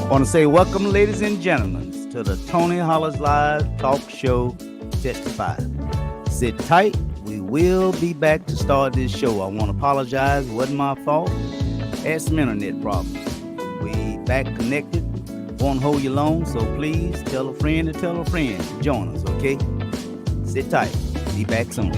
Want to say welcome, ladies and gentlemen, to the Tony Hollis Live Talk Show Testify. Sit tight. We will be back to start this show. I want to apologize. It wasn't my fault. Had some internet problems. We back connected. Won't hold you long, so please tell a friend to tell a friend to join us, okay? Sit tight. Be back soon.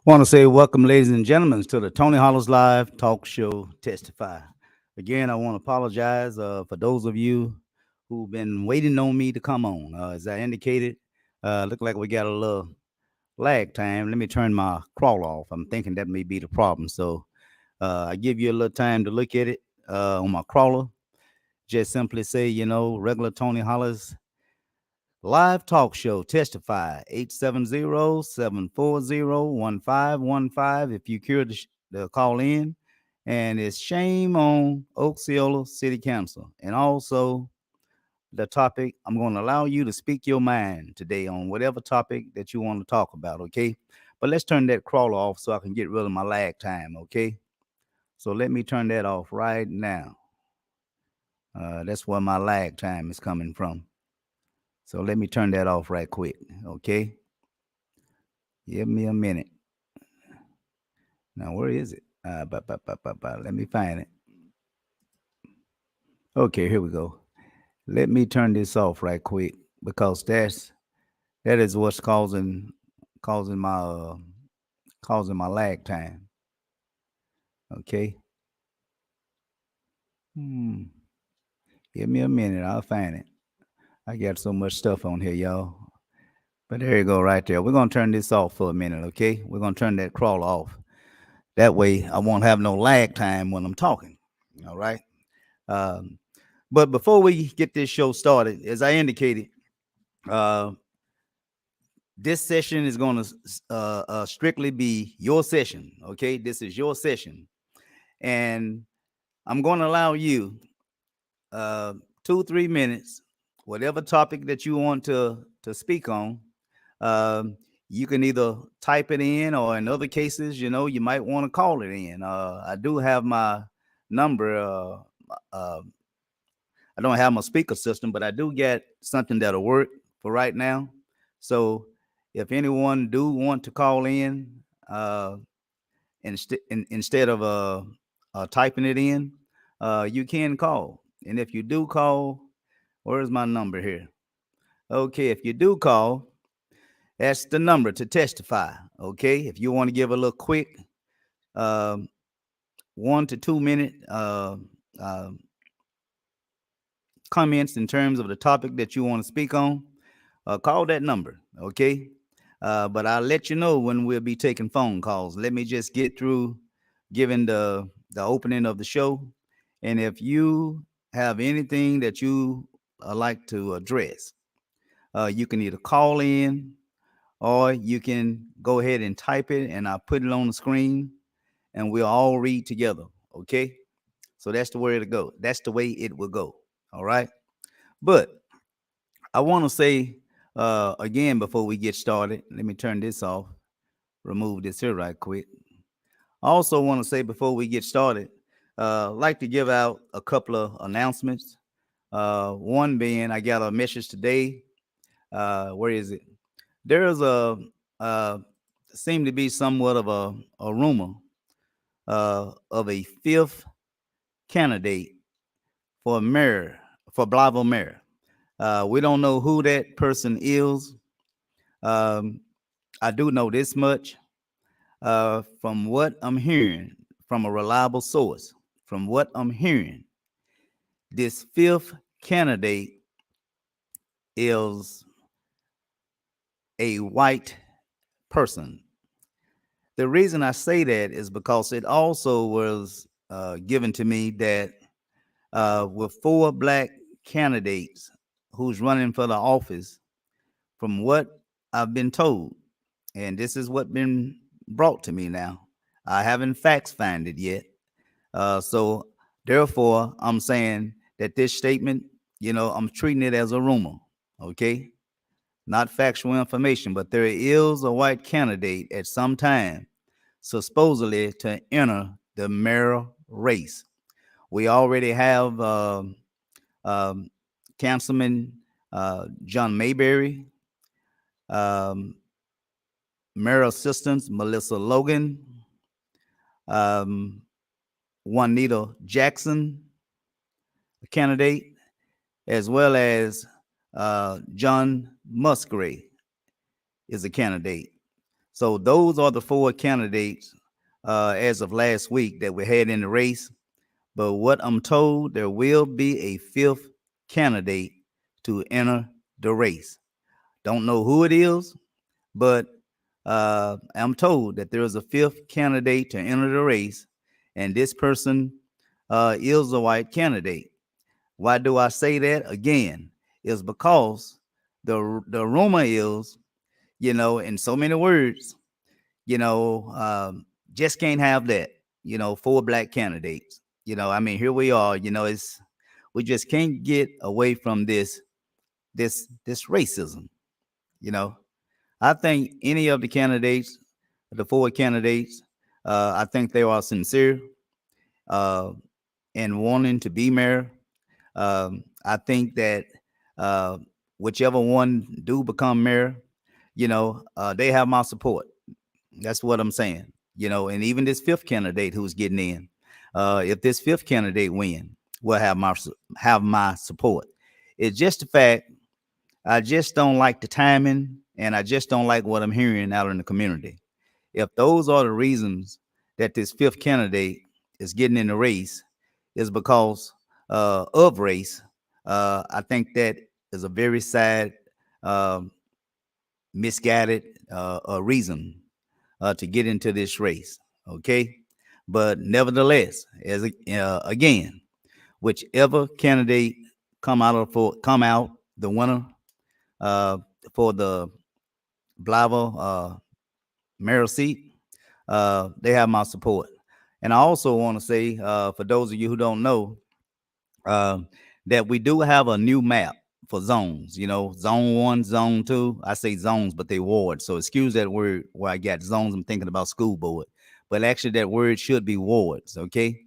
Want to say welcome, ladies and gentlemen, to the Tony Hollis Live Talk Show Testify. Again, I want to apologize for those of you who've been waiting on me to come on. As I indicated, look like we got a little lag time. Let me turn my crawl off. I'm thinking that may be the problem. So I give you a little time to look at it on my crawler. Just simply say, regular Tony Hollis Live talk show, testify 870-740-1515 if you care to call in. And it's shame on Osceola City Council. And also the topic, I'm going to allow you to speak your mind today on whatever topic that you want to talk about, okay? But let's turn that crawler off so I can get rid of my lag time, okay? So let me turn that off right now. That's where my lag time is coming from. So let me turn that off right quick, okay? Give me a minute. Now, where is it? Let me find it. Okay, here we go. Let me turn this off right quick because that is what's causing my causing my lag time. Okay. Hmm. Give me a minute. I'll find it. I got so much stuff on here, y'all. But there you go, right there. We're gonna turn this off for a minute, okay? We're gonna turn that crawler off. That way, I won't have no lag time when I'm talking. All right. Um, but before we get this show started, as I indicated, uh, this session is going to strictly be your session. Okay, this is your session, and I'm going to allow you uh, 2 3 minutes, whatever topic that you want to speak on. Um, you can either type it in, or in other cases, you might want to call it in. I do have my number. Uh, I don't have my speaker system, but I do get something that'll work for right now. So if anyone do want to call in, instead of typing it in, you can call. And if you do call, where's my number here? Okay, if you do call, that's the number to testify. Okay, if you want to give a little quick um, 1 to 2 minute uh, comments in terms of the topic that you want to speak on, call that number. Okay, but I'll let you know when we'll be taking phone calls. Let me just get through giving the opening of the show, and if you have anything that you like to address, you can either call in or you can go ahead and type it, and I'll put it on the screen, and we'll all read together. Okay, so that's the way to go. That's the way it will go. All right, but I want to say again before we get started. Let me turn this off. Remove this here right quick. I also want to say before we get started, like to give out a couple of announcements. One being, I got a message today. Where is it? There's uh, seem to be somewhat of a rumor of a fifth candidate for mayor, for Blavel mayor. We don't know who that person is. Um, I do know this much. From what I'm hearing from a reliable source, from what I'm hearing, this fifth candidate is a white person. The reason I say that is because it also was given to me that with four black candidates who's running for the office, from what I've been told, and this is what been brought to me now. I haven't facts found it yet. So therefore, I'm saying that this statement, I'm treating it as a rumor. Okay, not factual information, but there is a white candidate at some time supposedly to enter the mayoral race. We already have um, Councilman John Mayberry, um, Mayor Assistant Melissa Logan, um, Juanita Jackson, a candidate, as well as John Musgrave is a candidate. So those are the four candidates as of last week that we had in the race. But what I'm told, there will be a fifth candidate to enter the race. Don't know who it is, but I'm told that there is a fifth candidate to enter the race, and this person is a white candidate. Why do I say that? Again, is because the rumor is, in so many words, you know, just can't have that. Four black candidates. I mean, here we are. We just can't get away from this racism. You know, I think any of the candidates, the four candidates, I think they are sincere uh, in wanting to be mayor. I think that uh, whichever one do become mayor, they have my support. That's what I'm saying. And even this fifth candidate who's getting in, if this fifth candidate win, will have my support. It's just the fact I just don't like the timing, and I just don't like what I'm hearing out in the community. If those are the reasons that this fifth candidate is getting in the race, is because of race, I think that is a very sad, uh, misguided reason to get into this race. Okay, but nevertheless, as again, whichever candidate come out the winner uh, for the Blava mayor seat, they have my support. And I also want to say, for those of you who don't know, uh, that we do have a new map for zones. You know, zone one, zone two. I say zones, but they wards. So excuse that word where I got zones. I'm thinking about school board, but actually that word should be wards. Okay.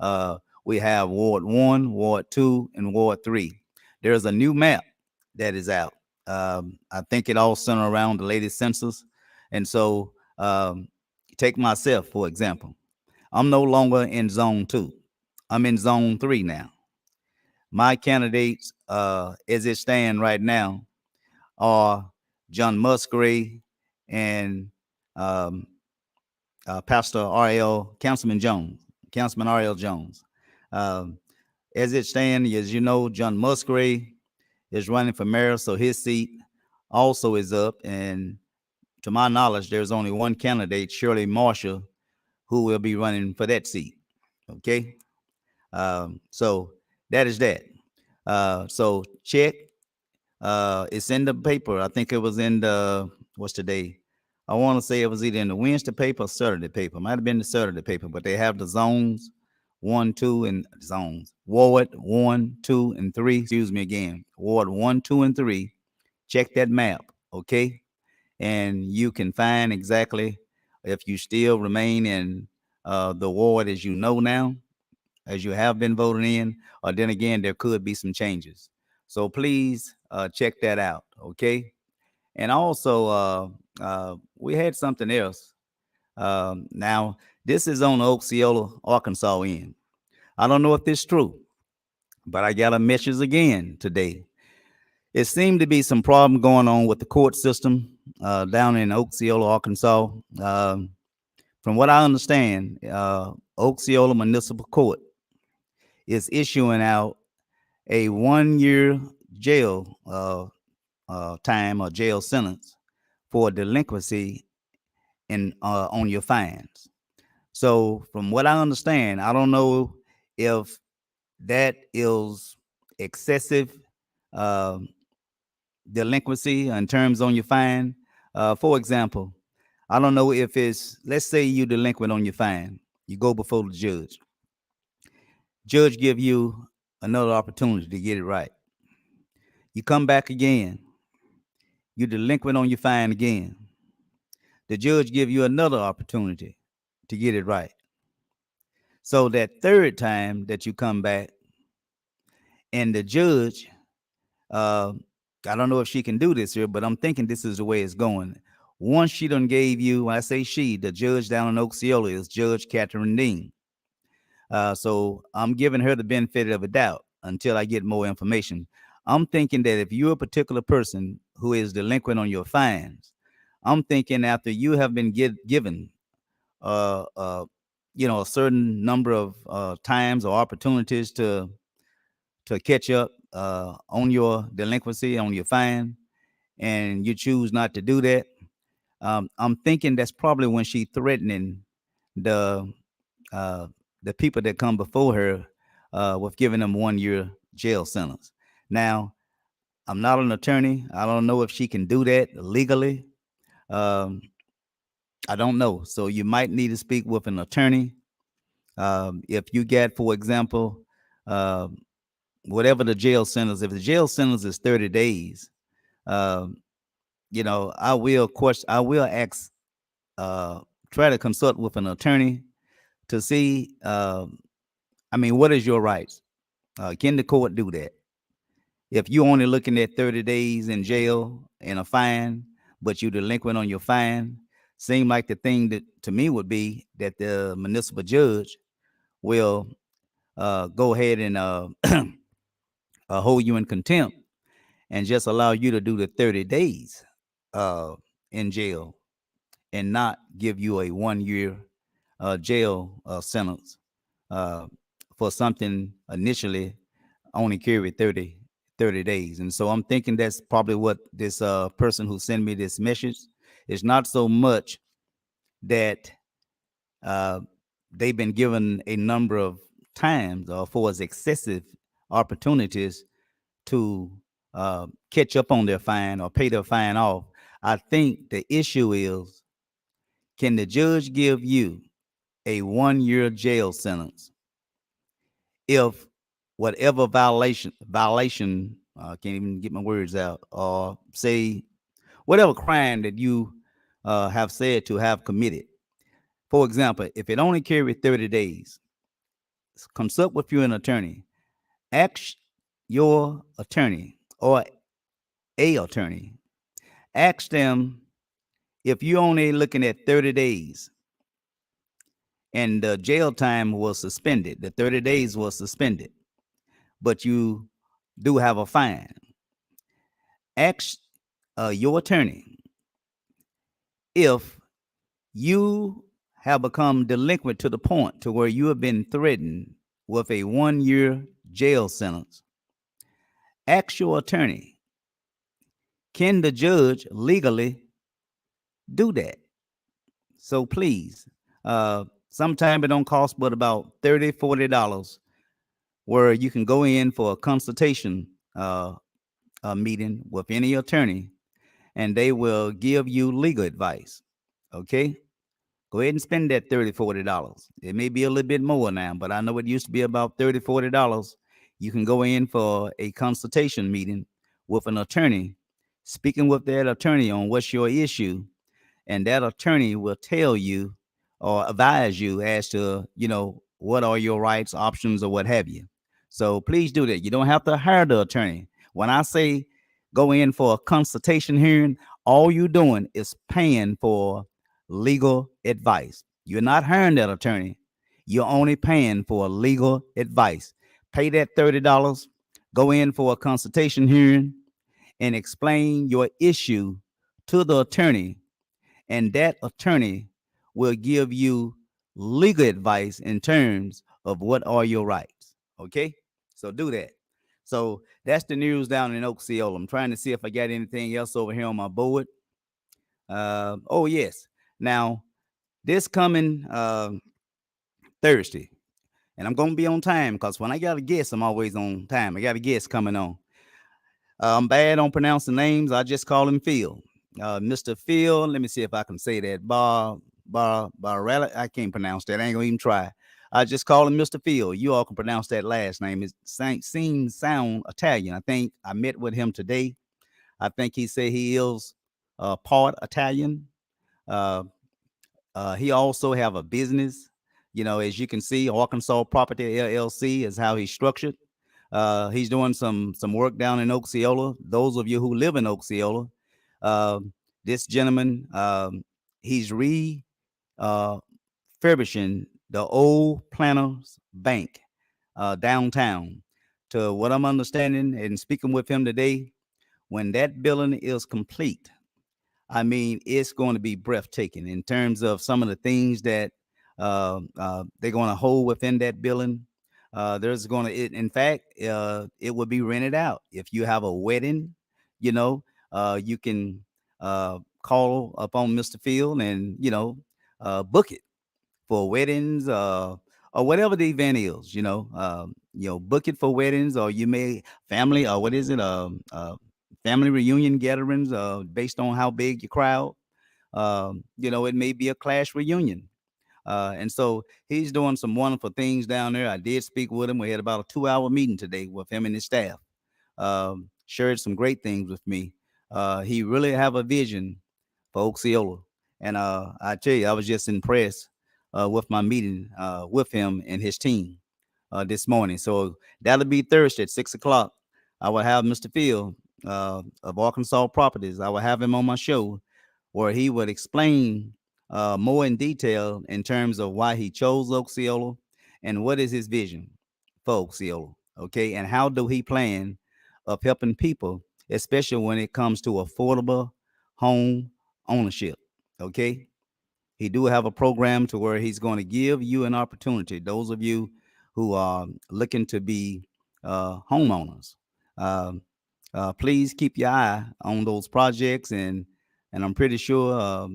Uh, we have Ward 1, Ward 2, and Ward 3. There's a new map that is out. I think it all centered around the latest census. And so, take myself, for example. I'm no longer in zone 2. I'm in zone 3 now. My candidates, as it stand right now, are John Musgrave and um, Pastor R.L. Councilman R.L. Jones. Um, as it stands, as you know, John Musgrave is running for mayor, so his seat also is up. And to my knowledge, there's only one candidate, Shirley Marshall, who will be running for that seat. Okay, so that is that. So check. It's in the paper. I think it was in the what's today? I want to say it was either in the Wednesday paper or Saturday paper. Might have been the Saturday paper, but they have the zones one, two, and zones. Ward 1, 2, and 3. Excuse me again. Ward 1, 2, and 3. Check that map, okay? And you can find exactly if you still remain in the ward as you know now, as you have been voted in, or then again, there could be some changes. So please check that out, okay? And also, we had something else. Now, this is on the Osceola, Arkansas end. I don't know if this is true, but I got a message again today. It seemed to be some problem going on with the court system down in Osceola, Arkansas. From what I understand, Osceola Municipal Court is issuing out a 1 year jail time or jail sentence for delinquency in on your fines. So, from what I understand, I don't know if that is excessive um delinquency in terms on your fine. For example, I don't know if it's, let's say you delinquent on your fine, you go before the judge. Judge give you another opportunity to get it right. You come back again, you delinquent on your fine again. The judge give you another opportunity to get it right. So that third time that you come back, and the judge, uh, I don't know if she can do this here, but I'm thinking this is the way it's going. Once she done gave you, when I say she, the judge down in Osceola is Judge Catherine Dean. So I'm giving her the benefit of a doubt until I get more information. I'm thinking that if you're a particular person who is delinquent on your fines, I'm thinking after you have been given, uh, uh, a certain number of times or opportunities to catch up on your delinquency, on your fine, and you choose not to do that. I'm thinking that's probably when she threatening the uh, the people that come before her with giving them 1 year jail sentence. Now, I'm not an attorney. I don't know if she can do that legally. Um, I don't know. So you might need to speak with an attorney. If you get, for example, uh, whatever the jail sentence, if the jail sentence is 30 days, um, I will ask, uh, try to consult with an attorney to see, I mean, what is your rights? Can the court do that? If you're only looking at 30 days in jail and a fine, but you delinquent on your fine, seem like the thing that to me would be that the municipal judge will go ahead and hold you in contempt and just allow you to do the 30 days uh, in jail and not give you a 1 year jail sentence uh, for something initially only carried 30 days. And so I'm thinking that's probably what this person who sent me this message is, not so much that uh, they've been given a number of times or for as excessive opportunities to catch up on their fine or pay their fine off. I think the issue is, can the judge give you a 1 year jail sentence if whatever violation can't even get my words out, or say whatever crime that you have said to have committed. For example, if it only carried 30 days, consult with your attorney. Ask your attorney or a attorney. Ask them, if you're only looking at 30 days and the jail time was suspended, the 30 days was suspended, but you do have a fine. Ask your attorney if you have become delinquent to the point to where you have been threatened with a 1 year jail sentence. Ask your attorney, can the judge legally do that? So please, sometime it don't cost but about $30, $40, where you can go in for a consultation meeting with any attorney, and they will give you legal advice. Okay, go ahead and spend that $30, $40. It may be a little bit more now, but I know it used to be about $30, $40. You can go in for a consultation meeting with an attorney, speaking with that attorney on what's your issue, and that attorney will tell you or advise you as to, what are your rights, options, or what have you. So please do that. You don't have to hire the attorney. When I say go in for a consultation hearing, all you're doing is paying for legal advice. You're not hiring that attorney. You're only paying for legal advice. Pay that $30, go in for a consultation hearing, and explain your issue to the attorney, and that attorney will give you legal advice in terms of what are your rights. Okay, so do that. So that's the news down in Osceola. I'm trying to see if I got anything else over here on my board. Oh yes. Now this coming Thursday, and I'm gonna be on time because when I got a guest, I'm always on time. I got a guest coming on. I'm bad on pronouncing names. I just call him Phil. Mr. Phil, let me see if I can say that. I can't pronounce that. I ain't gonna even try. I just call him Mr. Phil. You all can pronounce that last name. It seems sound Italian. I think I met with him today. I think he said he is part Italian. Uh, he also have a business. As you can see, Arkansas Property LLC is how he's structured. He's doing some work down in Osceola. Those of you who live in Osceola, uh, this gentleman, he's refurbishing the old Planners Bank downtown. To what I'm understanding and speaking with him today, when that building is complete, I mean, it's going to be breathtaking in terms of some of the things that they're going to hold within that building. There's going to, in fact, it will be rented out. If you have a wedding, you can call upon Mr. Field and, book it for weddings or whatever the event is, book it for weddings, or you may family, or what is it? Family reunion gatherings based on how big your crowd. It may be a class reunion. And so he's doing some wonderful things down there. I did speak with him. We had about a 2 hour meeting today with him and his staff. Shared some great things with me. He really have a vision for Osceola. And I tell you, I was just impressed with my meeting with him and his team this morning. So that'll be Thursday at 6 o'clock. I will have Mr. Field of Arkansas Properties. I will have him on my show where he would explain more in detail in terms of why he chose Osceola and what is his vision for Osceola. Okay, and how do he plan of helping people, especially when it comes to affordable home ownership? Okay, he do have a program to where he's going to give you an opportunity. Those of you who are looking to be homeowners, um, please keep your eye on those projects, and I'm pretty sure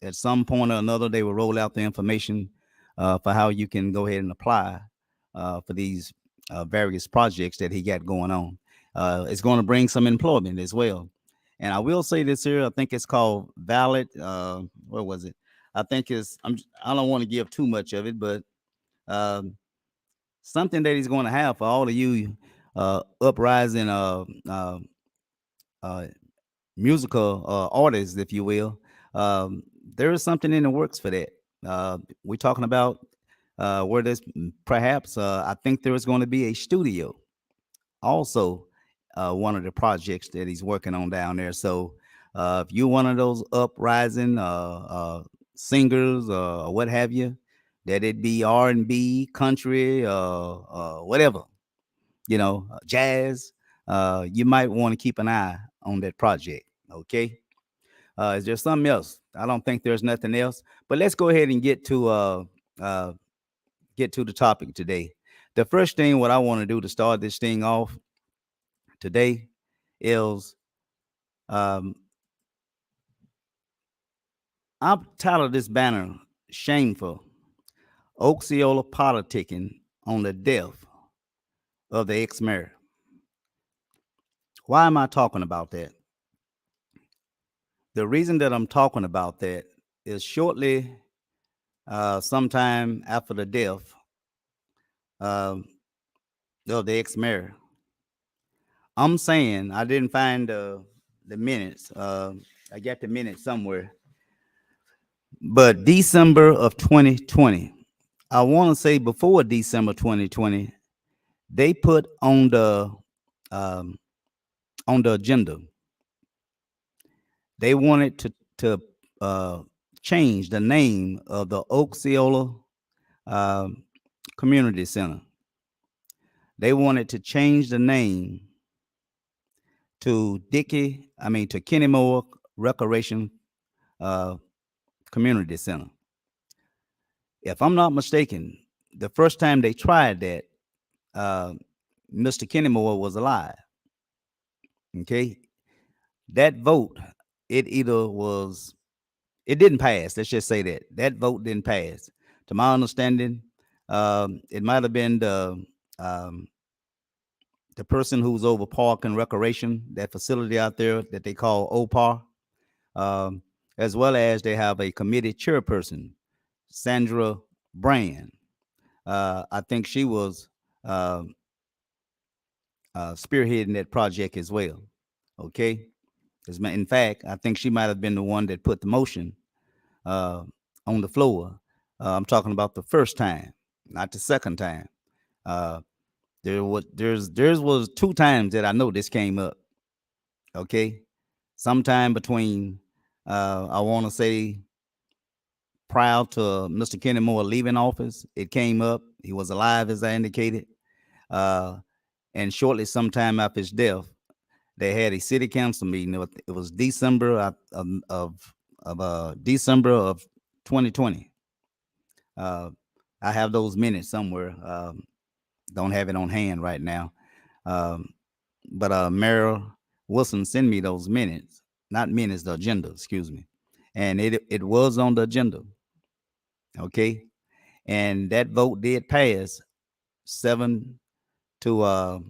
at some point or another they will roll out the information for how you can go ahead and apply for these various projects that he got going on. It's going to bring some employment as well. And I will say this here. I think it's called Valid. What was it? I think it's. I don't want to give too much of it, but um, something that he's going to have for all of you uprising uh, musical artists, if you will. There is something in the works for that. We're talking about where there's perhaps. I think there is going to be a studio also one of the projects that he's working on down there. So if you're one of those uprising singers or what have you, that it be R&B, country, whatever, jazz, you might want to keep an eye on that project. Okay. Is there something else? I don't think there's nothing else. But let's go ahead and uh, get to the topic today. The first thing what I want to do to start this thing off today is um, I've titled this banner "Shameful Osceola Politicking on the Death of the Ex-Mayor." Why am I talking about that? The reason that I'm talking about that is shortly, sometime after the death um, of the ex-mayor. I'm saying I didn't find the minutes. I got the minutes somewhere, but December of 2020. I want to say before December 2020, they put um, on the agenda. They wanted to uh, change the name of the Osceola um, Community Center. They wanted to change the name to to Kennemore Recreation uh, Community Center. If I'm not mistaken, the first time they tried that, uh, Mr. Kennemore was alive. Okay, that vote, it either was, it didn't pass. Let's just say that vote didn't pass. To my understanding, it might have been um, the person who's over park and recreation, that facility out there that they call OPAR, um, as well as they have a committee chairperson, Sandra Brand. I think she was uh, spearheading that project as well. Okay. In fact, I think she might have been the one that put the motion uh, on the floor. I'm talking about the first time, not the second time. Uh, there was two times that I know this came up. Okay, sometime between I want to say prior to Mr. Kenny Moore leaving office, it came up. He was alive, as I indicated, uh, and shortly, sometime after his death, they had a city council meeting. It was December of December of 2020. Uh, I have those minutes somewhere. Don't have it on hand right now. Um, but Mayor Wilson sent me those minutes, not minutes, the agenda, excuse me, and it was on the agenda. Okay, and that vote did pass 7 to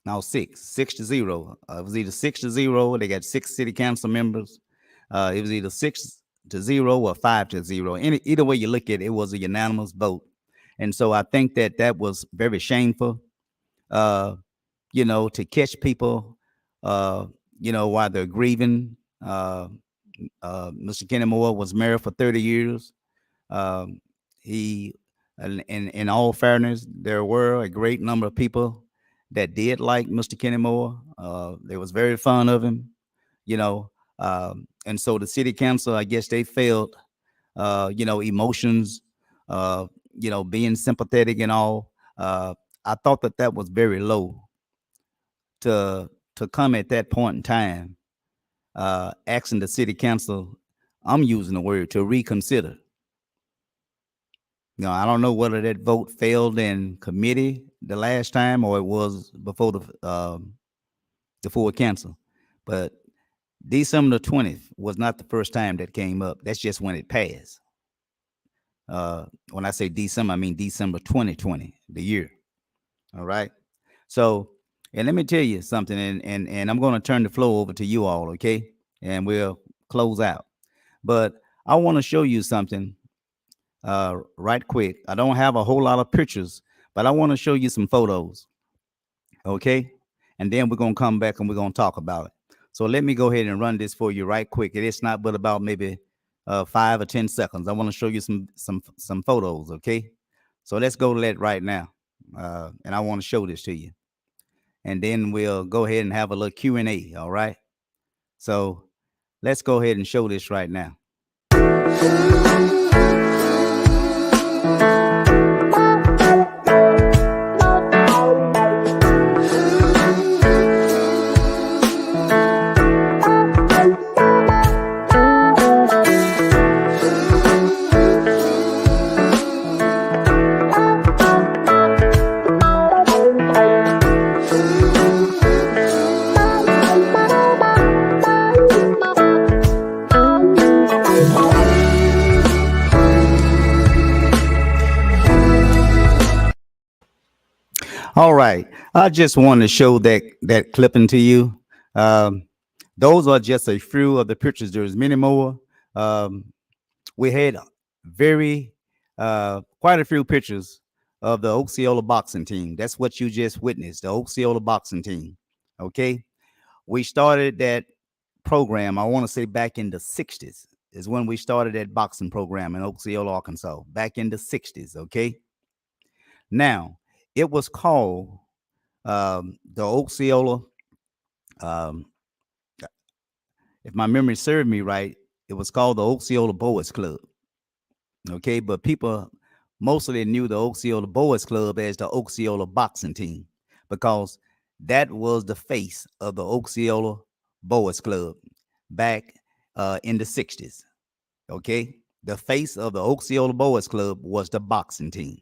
now 6 to 0. It was either 6 to 0. They got 6 city council members. It was either 6 to 0 or 5 to 0. Either way you look at it, it was a unanimous vote, and so I think that that was very shameful. Uh, to catch people, uh, while they're grieving. Mr. Kenny Moore was married for 30 years. Um, he, in all fairness, there were a great number of people that did like Mr. Kenny Moore. They was very fond of him, you know. And so the city council, I guess they felt, emotions, being sympathetic and all. Uh, I thought that that was very low to come at that point in time, asking the city council. I'm using the word to reconsider. I don't know whether that vote failed in committee the last time or it was before the full council, but December the 20th was not the first time that came up. That's just when it passed. When I say December, I mean December 2020, the year. All right. So, and let me tell you something, and I'm going to turn the floor over to you all, okay? And we'll close out. But I want to show you something right quick. I don't have a whole lot of pictures, but I want to show you some photos, okay? And then we're going to come back and we're going to talk about it. So let me go ahead and run this for you right quick. It's not but about maybe 5 or 10 seconds. I want to show you some photos, okay? So let's go to that right now, and I want to show this to you, and then we'll go ahead and have a little Q&A. All right. So let's go ahead and show this right now. All right. I just wanted to show that clipping to you. Um, those are just a few of the pictures. There's many more. Um, we had very quite a few pictures of the Osceola boxing team. That's what you just witnessed, the Osceola boxing team. Okay. We started that program, I want to say back in the 60s is when we started that boxing program in Osceola, Arkansas, back in the 60s. Okay. Now, it was called the Osceola, um, if my memory served me right, it was called the Osceola Boys Club. Okay, but people mostly knew the Osceola Boys Club as the Osceola boxing team because that was the face of the Osceola Boys Club back in the 60s. Okay, the face of the Osceola Boys Club was the boxing team.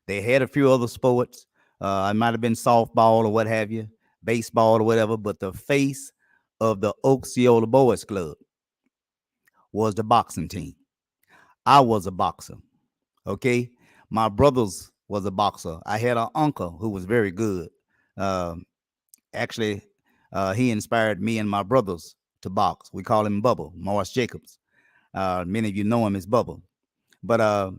They had a few other sports. It might have been softball or what have you, baseball or whatever, but the face of the Osceola Boys Club was the boxing team. I was a boxer. Okay. My brothers was a boxer. I had an uncle who was very good. Um, Actually, he inspired me and my brothers to box. We call him Bubba, Morris Jacobs. Many of you know him as Bubba. But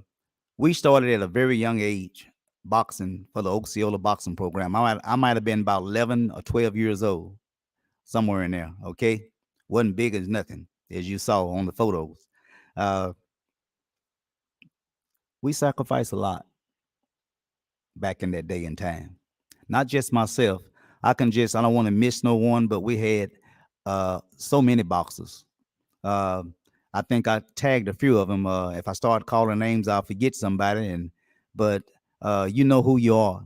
we started at a very young age boxing for the Osceola boxing program. I might have been about 11 or 12 years old, somewhere in there. Okay. Wasn't big as nothing, as you saw on the photos. Uh, we sacrificed a lot back in that day and time. Not just myself. I don't want to miss no one, but we had so many boxers. Uh, I think I tagged a few of them. If I start calling names, I'll forget somebody. But you know who you are.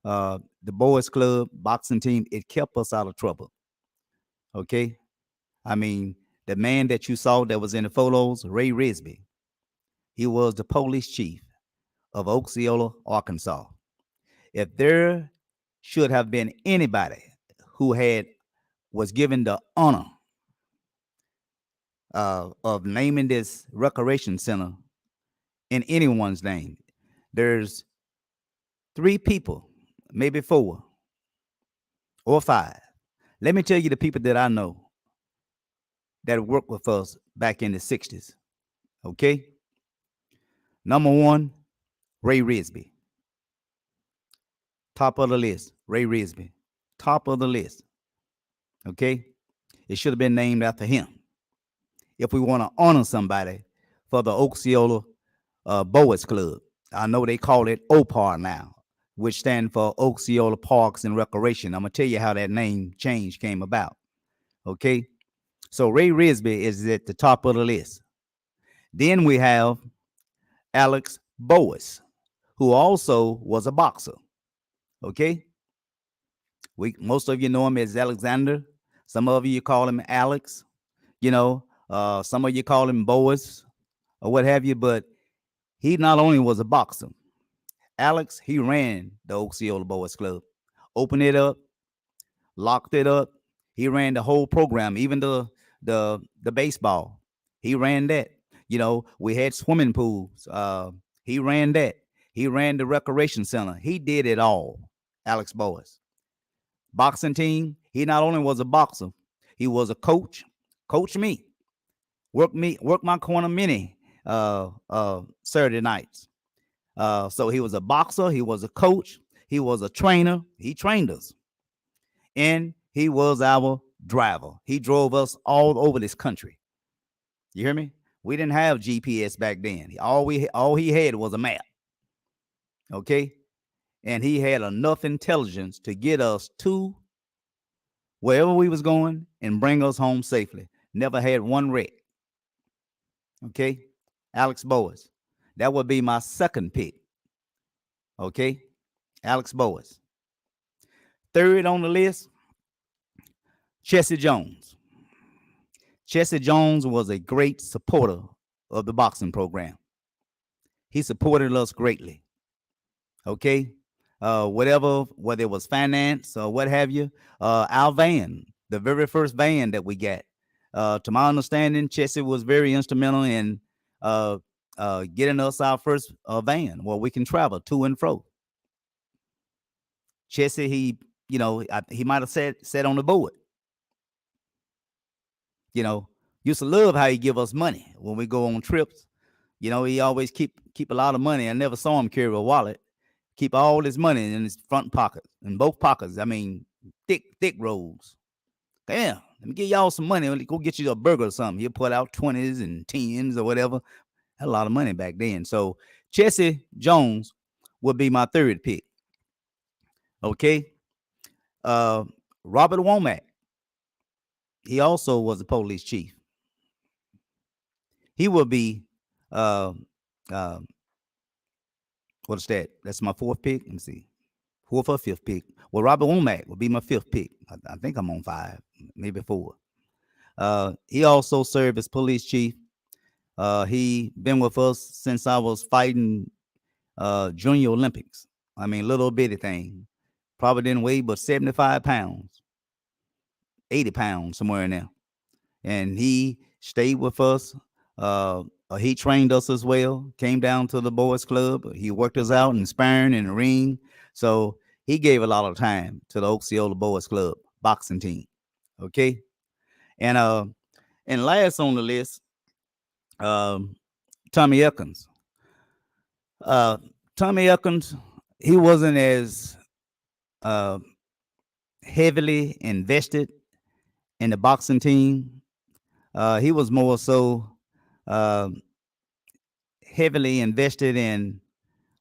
The boys club boxing team, it kept us out of trouble. Okay. I mean, the man that you saw that was in the photos, Ray Risby, he was the police chief of Osceola, Arkansas. If there should have been anybody who had was given the honor of naming this recreation center in anyone's name, there's three people, maybe four or five. Let me tell you the people that I know that worked with us back in the 60s. Okay. Number one, Ray Risby. Top of the list, Ray Risby. Top of the list. Okay. It should have been named after him. If we want to honor somebody for the Osceola Boys Club, I know they call it OPAR now, which stand for Osceola Parks and Recreation. I'm gonna tell you how that name change came about. Okay, so Ray Risby is at the top of the list. Then we have Alex Boas, who also was a boxer. Okay, most of you know him as Alexander. Some of you call him Alex. Some of you call him Boas or what have you. But he not only was a boxer, Alex, he ran the Osceola Boys Club, opened it up, locked it up. He ran the whole program, even the baseball. He ran that. We had swimming pools. He ran that. He ran the recreation center. He did it all. Alex Boas. Boxing team. He not only was a boxer, he was a coach. Coach me. Work my corner many Saturday nights. So he was a boxer. He was a coach. He was a trainer. He trained us, and he was our driver. He drove us all over this country. You hear me? We didn't have GPS back then. All he had was a map. Okay, and he had enough intelligence to get us to wherever we was going and bring us home safely. Never had one wreck. Okay, Alex Boas. That would be my second pick. Okay, Alex Boas. Third on the list, Jesse Jones. Jesse Jones was a great supporter of the boxing program. He supported us greatly. Okay, whether it was finance or what have you, our van, the very first van that we got, to my understanding, Jesse was very instrumental in getting us our first van where we can travel to and fro. Jesse, he might have sat on the board. Used to love how he give us money when we go on trips. He always keep a lot of money. I never saw him carry a wallet. Keep all his money in his front pocket, in both pockets. I mean, thick rolls. Damn, let me give y'all some money. Go get you a burger or something. He'll put out 20s and 10s or whatever. Had a lot of money back then. So Jesse Jones would be my third pick. Okay. Robert Womack. He also was a police chief. He will be uh, uh, what's that? That's my fourth pick. Let me see. Fourth or fifth pick. Well, Robert Womack will be my fifth pick. I think I'm on five, maybe four. He also served as police chief. He been with us since I was fighting junior Olympics. I mean, little bitty thing. Probably didn't weigh but 75 pounds, 80 pounds, somewhere in there. And he stayed with us. He trained us as well. Came down to the boys club. He worked us out in sparring in the ring. So he gave a lot of time to the Osceola Boys Club boxing team. Okay, and last on the list, um, Tommy Elkins. Uh, Tommy Elkins, he wasn't as uh, heavily invested in the boxing team. He was more so uh, heavily invested in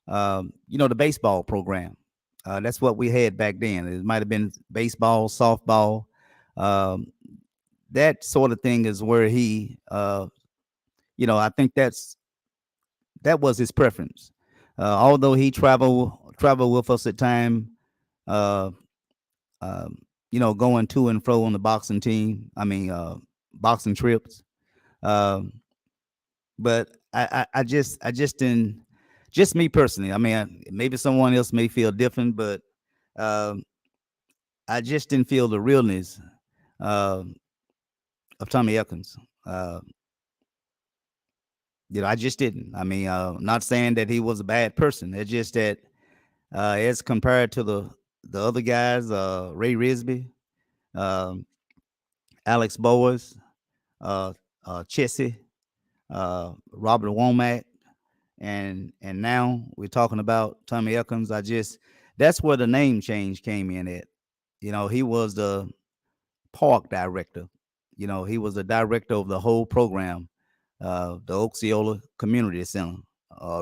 the baseball program. That's what we had back then. It might have been baseball, softball, um, that sort of thing is where he, I think that was his preference. Although he traveled with us at time, uh, going to and fro on the boxing team. I mean, boxing trips. Um, but I just didn't. Just me personally. I mean, maybe someone else may feel different, but um, I just didn't feel the realness uh, of Tommy Elkins. Uh, I just didn't. I mean, not saying that he was a bad person. It's just that as compared to the other guys, Ray Risby, um, Alex Boas, uh, Chessie, Robert Womack, and now we're talking about Tommy Elkins. That's where the name change came in at. He was the park director. He was the director of the whole program, the Osceola Community Center,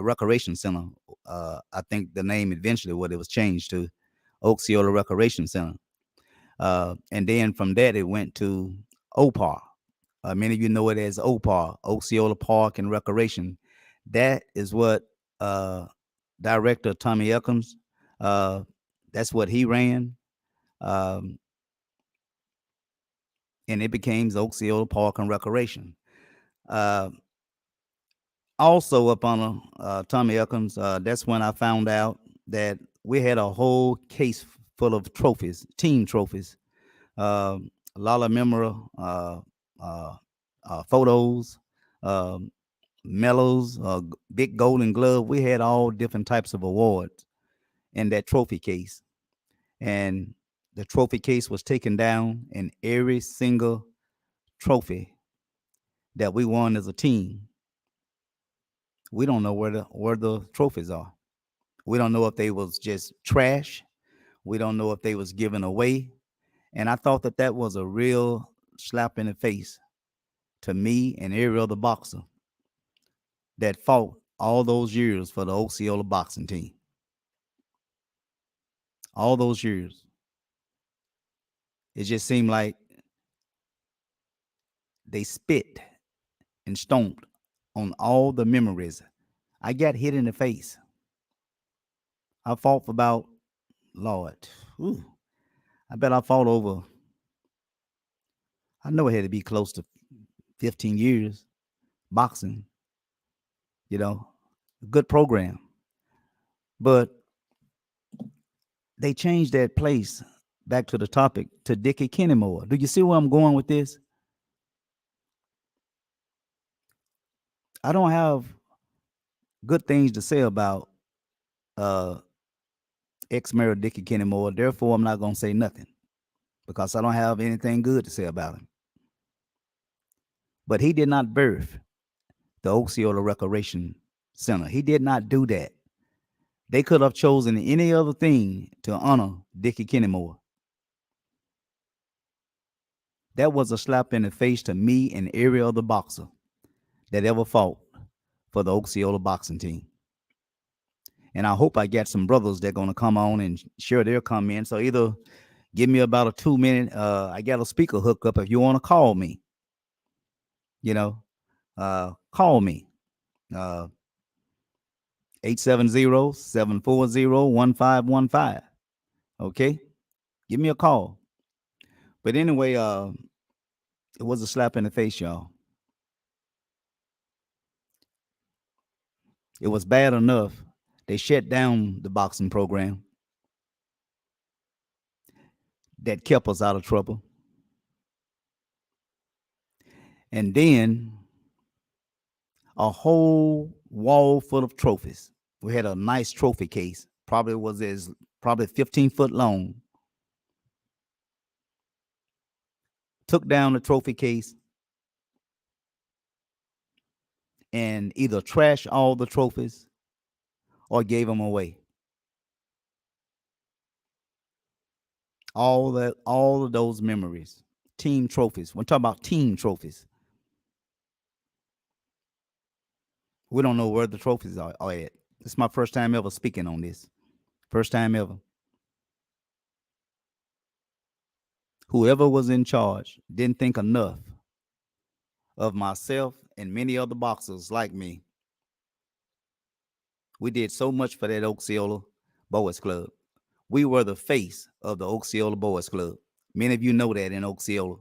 Recreation Center. I think the name eventually what it was changed to Osceola Recreation Center. And then from that it went to OPAR. Many of you know it as OPAR, Osceola Park and Recreation. That is what director Tommy Elkins. Uh, that's what he ran, um, and it became Osceola Park and Recreation. Uh, Also, up on Tommy Elkins, that's when I found out that we had a whole case full of trophies, team trophies, a lot of memorable uh, photos, um, medals, big golden glove. We had all different types of awards in that trophy case. And the trophy case was taken down, and every single trophy that we won as a team, we don't know where the trophies are. We don't know if they was just trash. We don't know if they was given away. And I thought that that was a real slap in the face to me and every other boxer that fought all those years for the Osceola boxing team. All those years. It just seemed like they spit and stomped on all the memories. I got hit in the face. I fought for about, Lord, ooh, I bet I fought over, I know it had to be close to 15 years boxing, you know, good program. But they changed that place back to the topic to Dickie Kennymore. Do you see where I'm going with this? I don't have good things to say about uh, ex-mayor Dickie Kennymore. Therefore, I'm not going to say nothing because I don't have anything good to say about him. But he did not birth the Osceola Recreation Center. He did not do that. They could have chosen any other thing to honor Dickie Kennymore. That was a slap in the face to me and every other boxer that ever fought for the Osceola boxing team. And I hope I get some brothers that are going to come on and share their comments. So either give me about a 2 minute. I got a speaker hookup if you want to call me. You know, call me. 870-740-1515. Okay, give me a call. But anyway, it was a slap in the face, y'all. It was bad enough they shut down the boxing program that kept us out of trouble. And then a whole wall full of trophies. We had a nice trophy case. Probably 15 foot long. Took down the trophy case and either trashed all the trophies or gave them away. All of those memories. Team trophies. We're talking about team trophies. We don't know where the trophies are at. It's my first time ever speaking on this. First time ever. Whoever was in charge didn't think enough of myself and many other boxers like me. We did so much for that Osceola Boys Club. We were the face of the Osceola Boys Club. Many of you know that in Osceola.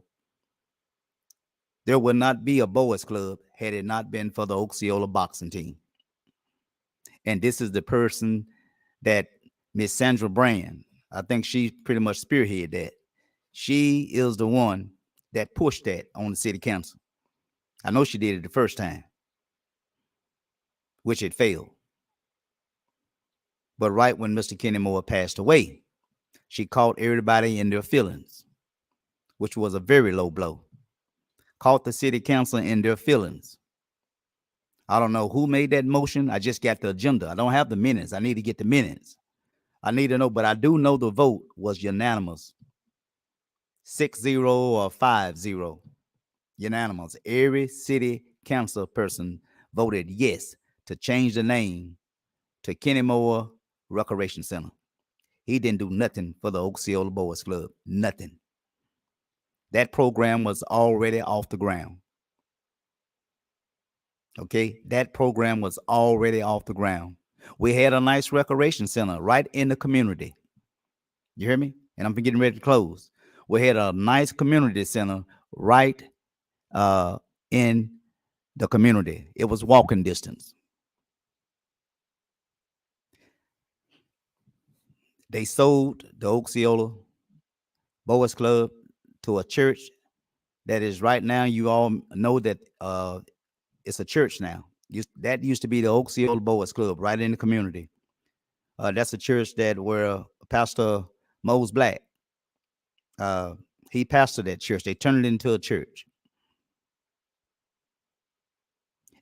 There would not be a Boys Club had it not been for the Osceola boxing team. And this is the person that Miss Sandra Brand, I think she pretty much spearheaded that. She is the one that pushed that on the city council. I know she did it the first time, which it failed. But right when Mr. Kennymore passed away, she caught everybody in their feelings, which was a very low blow. Caught the city council in their feelings. I don't know who made that motion. I just got the agenda. I don't have the minutes. I need to get the minutes. I need to know, but I do know the vote was unanimous. 6-0 or 5-0. Unanimous. Every city council person voted yes to change the name to Kennymore Recreation Center. He didn't do nothing for the Osceola Boys Club. Nothing. That program was already off the ground. Okay, that program was already off the ground. We had a nice recreation center right in the community. You hear me? And I'm getting ready to close. We had a nice community center right uh, in the community. It was walking distance. They sold the Osceola Boys Club to a church that is right now. You all know that it's a church now. That used to be the Osceola Boys Club right in the community. That's a church that where Pastor Mose Black, uh, he pastored that church. They turned it into a church.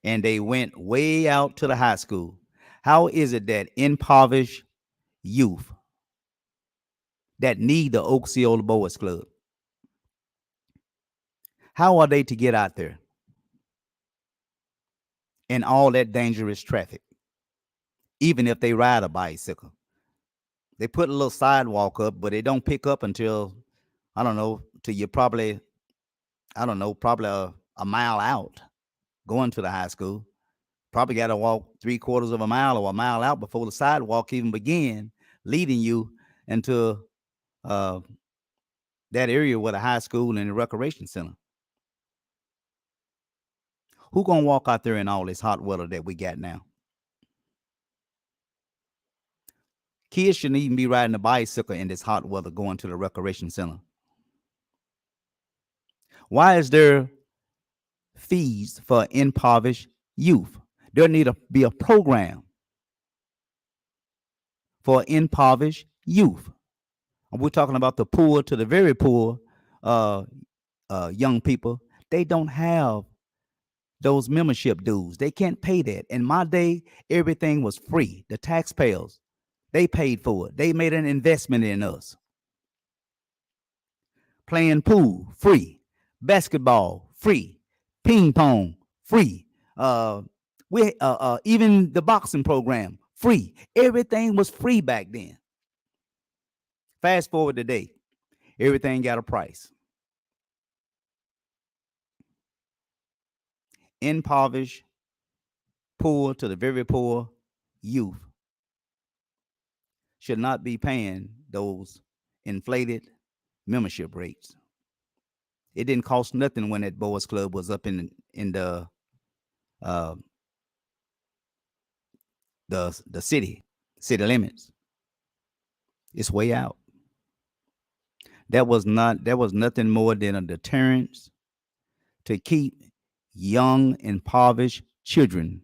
And they went way out to the high school. How is it that impoverished youth that need the Osceola Boys Club, how are they to get out there in all that dangerous traffic, even if they ride a bicycle? They put a little sidewalk up, but they don't pick up until, I don't know, till you're probably, I don't know, probably a mile out going to the high school. Probably got to walk 3/4 of a mile or a mile out before the sidewalk even begin, leading you into uh, that area with a high school and a recreation center. Who gonna walk out there in all this hot weather that we got now? Kids shouldn't even be riding a bicycle in this hot weather going to the recreation center. Why is there fees for impoverished youth? There need to be a program for impoverished youth. We're talking about the poor to the very poor uh, young people. They don't have those membership dues. They can't pay that. In my day, everything was free. The taxpayers, they paid for it. They made an investment in us. Playing pool, free. Basketball, free. Ping pong, free. Uh, we even the boxing program, free. Everything was free back then. Fast forward today, everything got a price. Impoverished, poor to the very poor youth should not be paying those inflated membership rates. It didn't cost nothing when that boys club was up in uh, the city limits. It's way out. That was nothing more than a deterrence to keep young impoverished children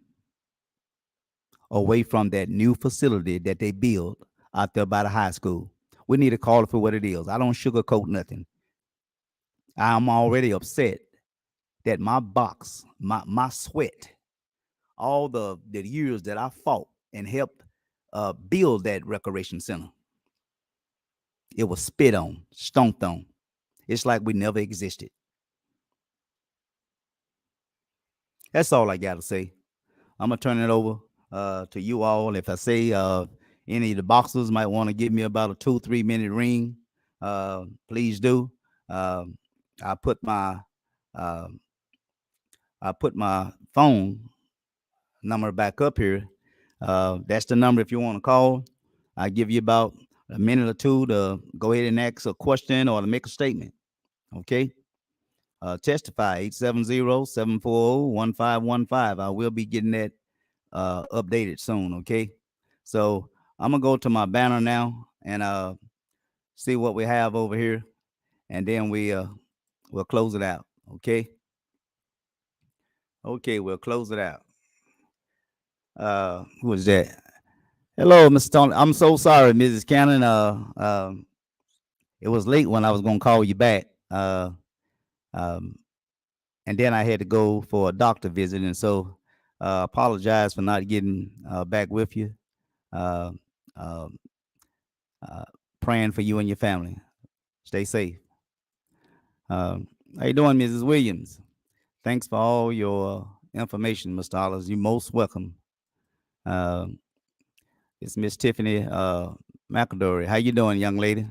away from that new facility that they built out there by the high school. We need to call it for what it is. I don't sugarcoat nothing. I'm already upset that my box, my sweat, all the years that I fought and helped build that recreation center, it was spit on, stomped on. It's like we never existed. That's all I got to say. I'm gonna turn it over to you all. If I say any of the boxers might want to give me about a 2-3 minute ring, please do. Um, I put my uh, I put my phone number back up here. That's the number if you want to call. I give you about a minute or two to go ahead and ask a question or to make a statement. Okay. Testify 870-740-1515. I will be getting that updated soon. Okay. So I'm gonna go to my banner now and see what we have over here, and then we'll close it out. Okay. Okay, we'll close it out. Who is that? Hello, Mr. Tony. I'm so sorry, Mrs. Cannon. It was late when I was gonna call you back. Um, and then I had to go for a doctor visit, and so apologize for not getting back with you. Uh, um, uh, Praying for you and your family. Stay safe. How you doing, Mrs. Williams? Thanks for all your information, Mr. Hollis. You're most welcome. Uh, it's Miss Tiffany McAdory. How you doing, young lady?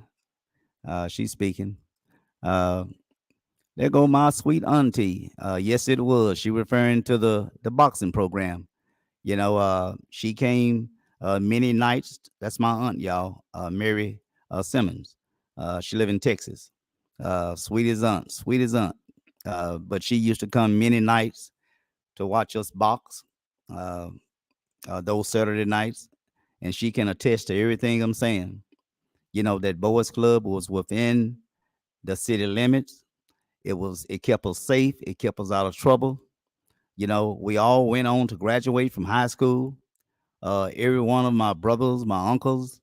She's speaking. Uh, there go my sweet auntie. Yes, it was. She referring to the boxing program. You know, she came many nights. That's my aunt, y'all, Mary Simmons. She live in Texas. Sweet as aunt, sweet as aunt. But she used to come many nights to watch us box uh, those Saturday nights, and she can attest to everything I'm saying. That Boys Club was within the city limits. It kept us safe. It kept us out of trouble. We all went on to graduate from high school. Every one of my brothers, my uncles,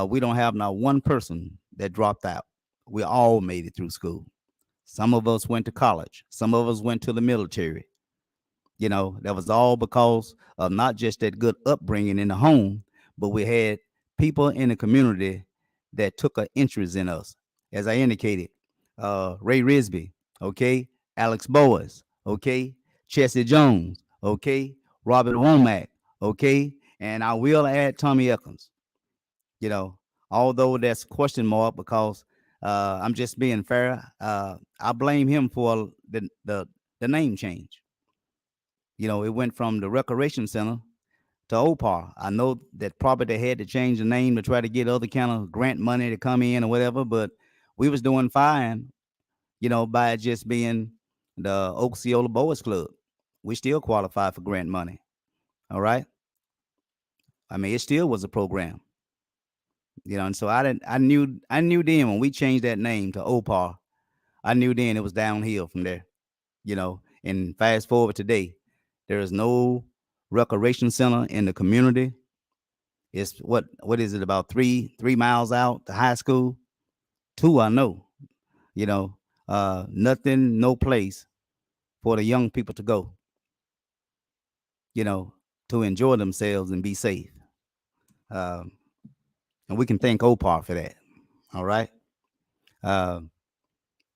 we don't have not one person that dropped out. We all made it through school. Some of us went to college. Some of us went to the military. That was all because of not just that good upbringing in the home, but we had people in the community that took an interest in us. As I indicated, Ray Risby, okay, Alex Boas, okay, Chessie Jones, okay, Robert Womack, okay, and I will add Tommy Eccles. You know, Although that's question mark because I'm just being fair. I blame him for the name change. It went from the Recreation Center to OPAR. I know that probably they had to change the name to try to get other kind of grant money to come in or whatever, but we was doing fine, by just being the Osceola Boys Club. We still qualify for grant money. All right. I mean, it still was a program, and so I knew then when we changed that name to OPAR, I knew then it was downhill from there, and fast forward today, there is no recreation center in the community. It's what is it, about 3 miles out to high school? Two, I know. You know, Nothing, no place for the young people to go. You know, to enjoy themselves and be safe. Um, and we can thank OPAR for that. All right. Um,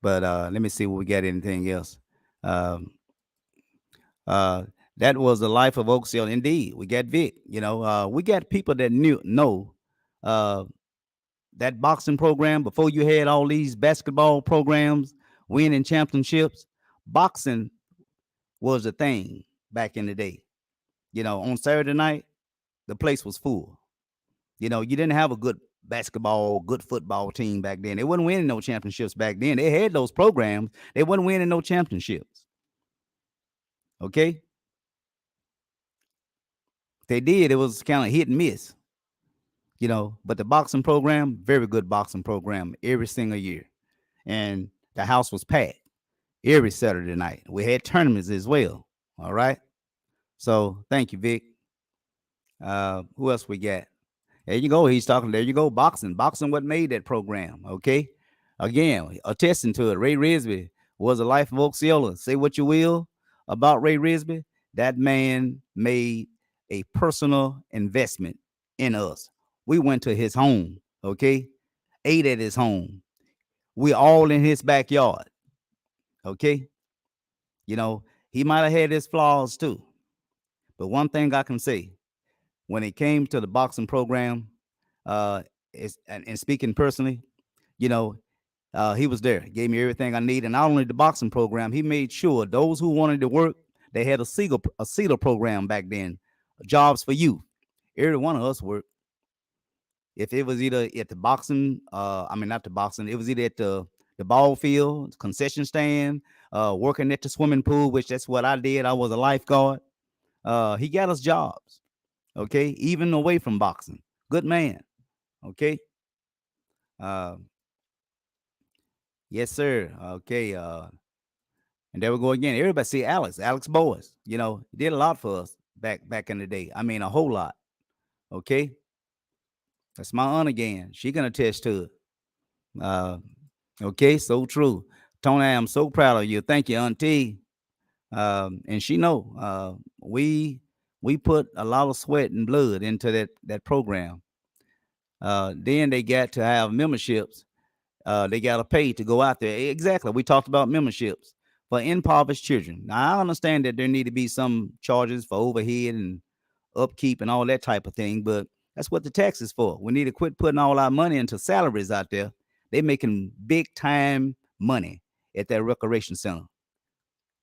but let me see what we got. Anything else? Um, uh, that was the life of Oak Hill. Indeed, we got Vic. We got people that know uh, that boxing program before you had all these basketball programs winning championships. Boxing was a thing back in the day. On Saturday night, the place was full. You didn't have a good basketball, good football team back then. They wasn't winning no championships back then. They had those programs. They wasn't winning no championships. Okay? They did. It was kind of hit and miss. But the boxing program, very good boxing program every single year. And the house was packed every Saturday night. We had tournaments as well. All right. So thank you, Vic. Who else we got? There you go. He's talking. There you go. Boxing. Boxing what made that program. Okay. Again, attesting to it. Ray Risby was a life of Osceola. Say what you will about Ray Risby. That man made a personal investment in us. We went to his home. Okay. Ate at his home. We all in his backyard. Okay. He might have had his flaws too. But one thing I can say, when it came to the boxing program, uh, and speaking personally, you know, he was there, gave me everything I need, and not only the boxing program, he made sure those who wanted to work, they had a CETA program back then, jobs for you. Every one of us worked. If it was either at the boxing, I mean not the boxing, it was either at the ball field, concession stand, working at the swimming pool, which that's what I did. I was a lifeguard. He got us jobs, okay, even away from boxing. Good man, okay. Uh, yes, sir. Okay. And there we go again. Everybody see Alex Boas. Did a lot for us back in the day. I mean, a whole lot. Okay. That's my aunt again. She can attest to it. Uh, okay, so true. Tony, I'm so proud of you. Thank you, Auntie. And she know we put a lot of sweat and blood into that program. Then they got to have memberships. They got to pay to go out there. Exactly. We talked about memberships for impoverished children. Now I understand that there need to be some charges for overhead and upkeep and all that type of thing, but that's what the tax is for. We need to quit putting all our money into salaries out there. They making big time money at that recreation center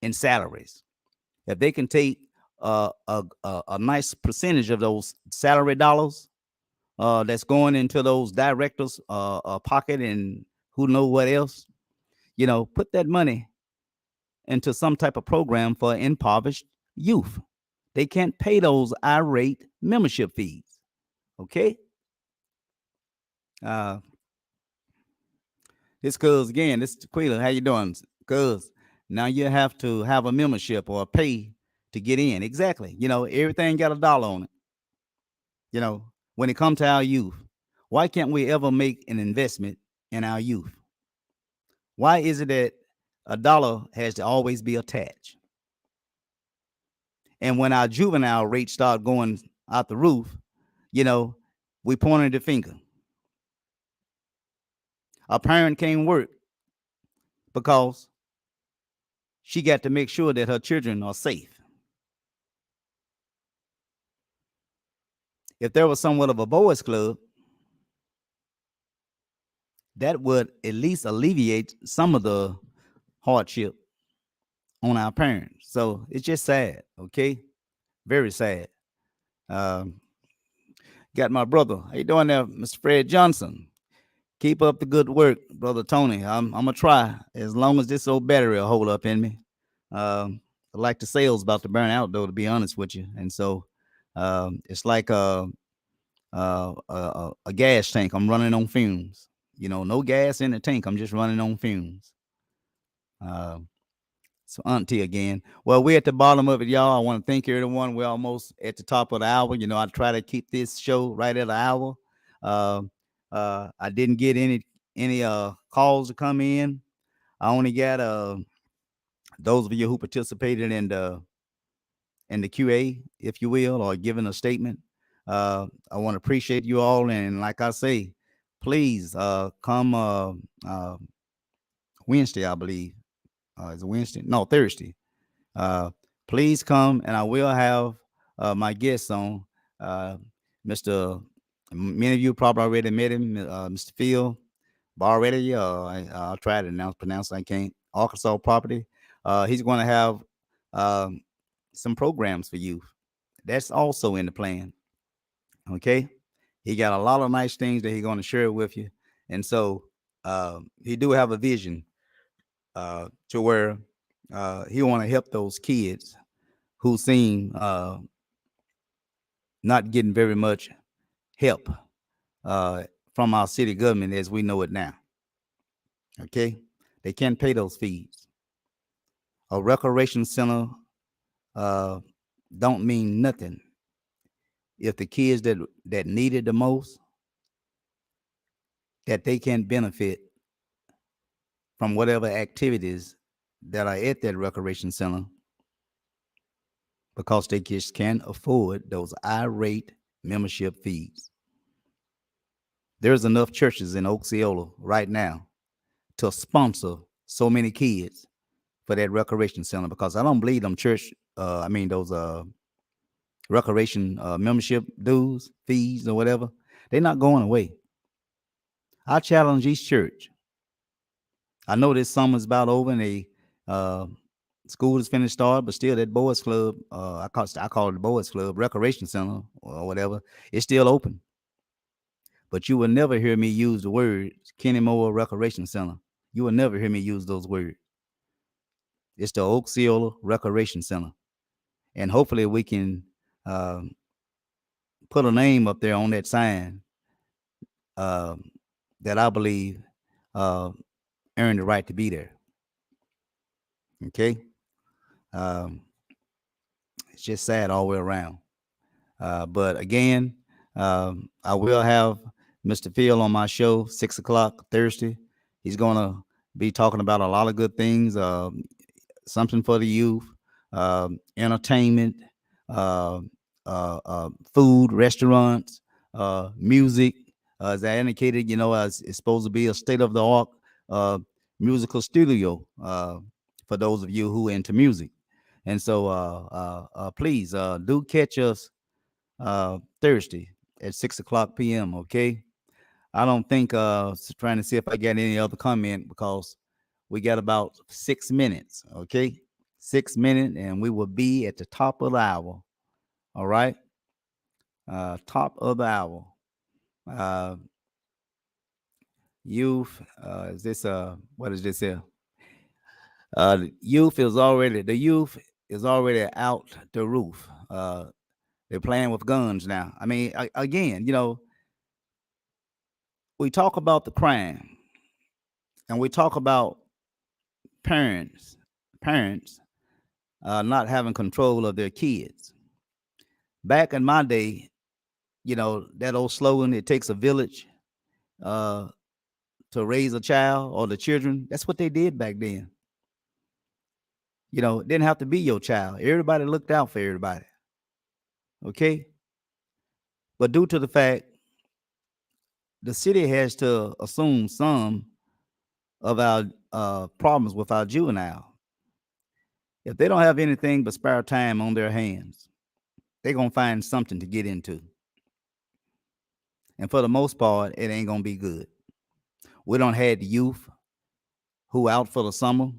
in salaries. If they can take a nice percentage of those salary dollars that's going into those directors' pocket and who know what else. Put that money into some type of program for impoverished youth. They can't pay those irate membership fees. Okay. Uh, this cuz again, this is Quila. How you doing? Cuz now you have to have a membership or pay to get in. Exactly. Everything got a dollar on it. When it comes to our youth, why can't we ever make an investment in our youth? Why is it that a dollar has to always be attached? And when our juvenile rates start going out the roof, you know, we pointed the finger. A parent can't work because she got to make sure that her children are safe. If there was somewhat of a boys' club, that would at least alleviate some of the hardship on our parents. So it's just sad, okay? Very sad. Um, got my brother. How you doing there, Mr. Fred Johnson? Keep up the good work, brother Tony. I'm gonna try as long as this old battery will hold up in me. Like the sales about to burn out, though, to be honest with you. And so it's like a gas tank. I'm running on fumes. No gas in the tank. I'm just running on fumes. Uh, so auntie again. Well, we're at the bottom of it, y'all. I want to thank everyone. We're almost at the top of the hour. I try to keep this show right at an hour. Uh, I didn't get any calls to come in. I only got those of you who participated in the QA, if you will, or giving a statement. I want to appreciate you all, and like I say, please come Wednesday, I believe. Is it Wednesday? No, Thursday. Uh, please come, and I will have my guests on. Uh, Mr. Many of you probably already met him, Mr. Phil already. I'll try to pronounce. I can't. Arkansas property. He's going to have um, some programs for youth. That's also in the plan. Okay, he got a lot of nice things that he's going to share with you, and so he do have a vision to where he want to help those kids who seem not getting very much help uh, from our city government as we know it now. Okay, they can't pay those fees. A recreation center uh, don't mean nothing if the kids that need it the most, that they can benefit from whatever activities that are at that recreation center because they just can't afford those irate membership fees. There's enough churches in Osceola right now to sponsor so many kids for that recreation center because I don't believe them church, those recreation membership dues, fees, or whatever, they're not going away. I challenge each church. I know this summer's about over and they uh, school is finished start, but still that boys club, I call it the boys club recreation center or whatever, it's still open. But you will never hear me use the word Kenny Moore Recreation Center. You will never hear me use those words. It's the Osceola Recreation Center, and hopefully we can um, put a name up there on that sign um, that I believe uh, earned the right to be there. Okay, um, it's just sad all the way around. But again, I will have Mr. Phil on my show 6 o'clock Thursday. He's gonna be talking about a lot of good things. Something for the youth, entertainment, uh, food, restaurants, music. As I indicated, as it's supposed to be a state of the art uh, musical studio for those of you who are into music. And so, please do catch us Thursday at 6 o'clock p.m. Okay. I don't think trying to see if I get any other comment because we got about 6 minutes. Okay, 6 minutes, and we will be at the top of the hour. All right, top of the hour. Uh, youth, is this what is this here? The youth is already out the roof. They're playing with guns now. I mean, again, we talk about the crime, and we talk about parents, parents not having control of their kids. Back in my day, that old slogan, "It takes a village uh, to raise a child or the children." That's what they did back then. It didn't have to be your child. Everybody looked out for everybody. Okay, but due to the fact the city has to assume some of our problems with our juvenile. If they don't have anything but spare time on their hands, they're gonna find something to get into. And for the most part, it ain't gonna be good. We don't had the youth who out for the summer,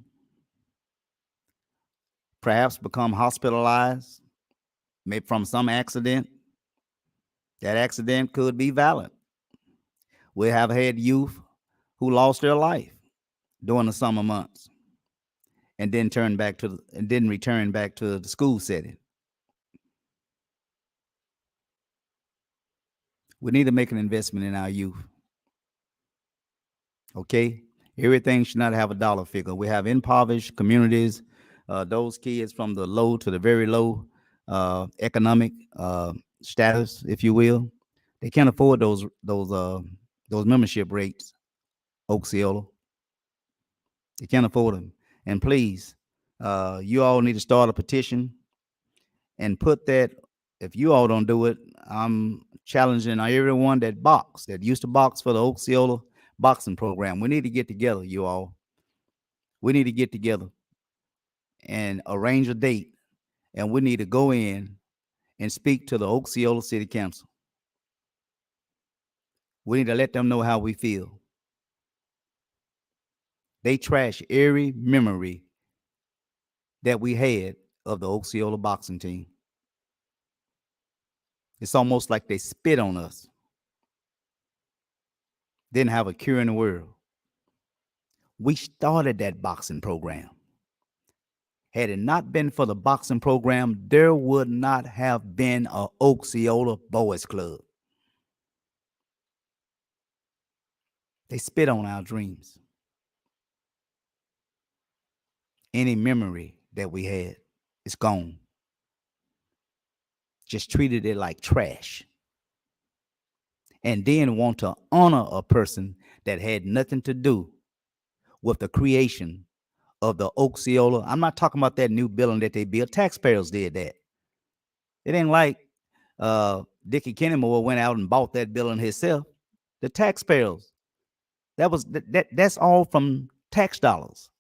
perhaps become hospitalized, maybe from some accident. That accident could be violent. We have had youth who lost their life during the summer months and didn't return back to the school setting. We need to make an investment in our youth. Okay, everything should not have a dollar figure. We have impoverished communities, those kids from the low to the very low economic status, if you will. They can't afford those membership rates. Osceola, they can't afford them. And please, you all need to start a petition and put that. If you all don't do it, I'm challenging everyone that used to box for the Osceola boxing program. We need to get together, you all. We need to get together and arrange a date, and we need to go in and speak to the Osceola City Council. We need to let them know how we feel. They trash every memory that we had of the Osceola boxing team. It's almost like they spit on us. Didn't have a cure in the world. We started that boxing program. Had it not been for the boxing program, there would not have been a Osceola Boys Club. They spit on our dreams. Any memory that we had is gone. Just treated it like trash. And then want to honor a person that had nothing to do with the creation of the Osceola. I'm not talking about that new building that they built. Taxpayers did that. It ain't like Dickie Kennymore went out and bought that building himself. The taxpayers. That's all from tax dollars.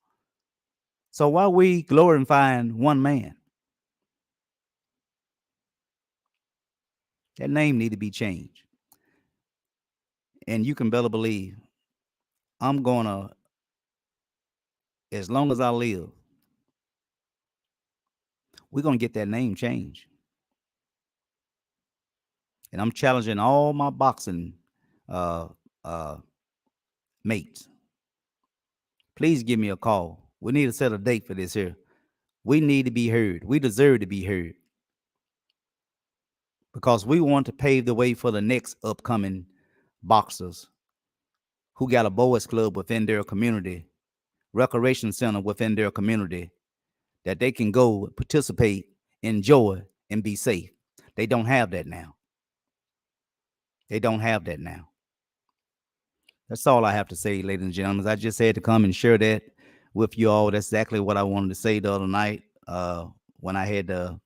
So why we glorifying one man? That name need to be changed. And you can better believe I'm gonna, as long as I live, we're gonna get that name changed. And I'm challenging all my boxing uh, uh, mates. Please give me a call. We need to set a date for this here. We need to be heard. We deserve to be heard because we want to pave the way for the next upcoming boxers who got a boys club within their community, recreation center within their community that they can go participate, enjoy, and be safe. They don't have that now. They don't have that now. That's all I have to say, ladies and gentlemen. I just had to come and share that with you all. That's exactly what I wanted to say the other night when I had to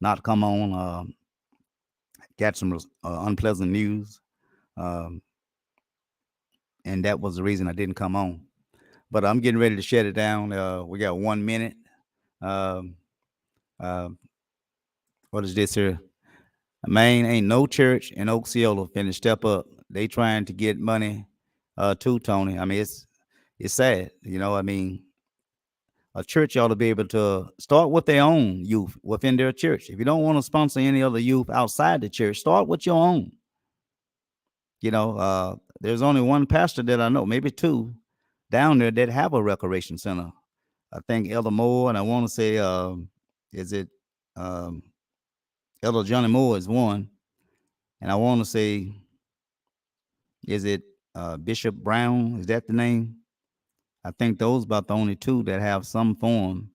not come on. Got some unpleasant news, um, and that was the reason I didn't come on. But I'm getting ready to shut it down. We got 1 minute. Um, uh, what is this here? Man, ain't no church in Osceola finna step up. They trying to get money too, Tony. I mean, it's sad. I mean, a church ought to be able to start with their own youth within their church. If you don't want to sponsor any other youth outside the church, start with your own. There's only one pastor that I know, maybe two, down there that have a recreation center. I think Elder Moore, and I want to say, is it um, Elder Johnny Moore is one, and I want to say, is it Bishop Brown? Is that the name? I think those about the only two that have some form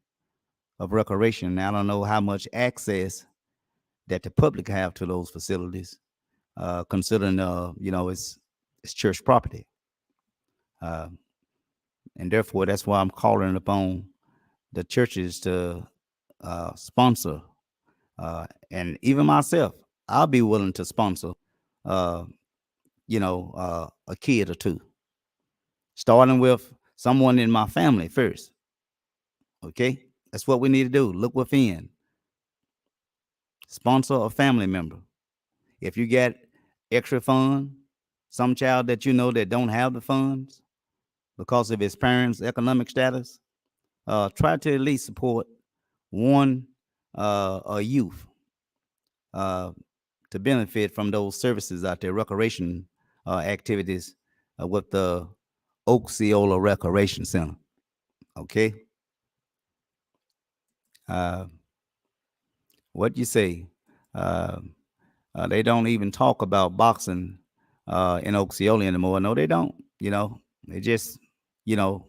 of recreation. Now, I don't know how much access that the public have to those facilities, considering it's church property, uh, and therefore that's why I'm calling upon the churches to sponsor, and even myself, I'll be willing to sponsor, uh, a kid or two, starting with someone in my family first. Okay, that's what we need to do. Look within, sponsor a family member. If you get extra fund, some child that you know that don't have the funds because of his parents' economic status, try to at least support one a youth uh, to benefit from those services out there, recreation activities with the Osceola Recreation Center. Okay, uh, what you say? Uh, they don't even talk about boxing in Osceola anymore. No, they don't. They just, you know,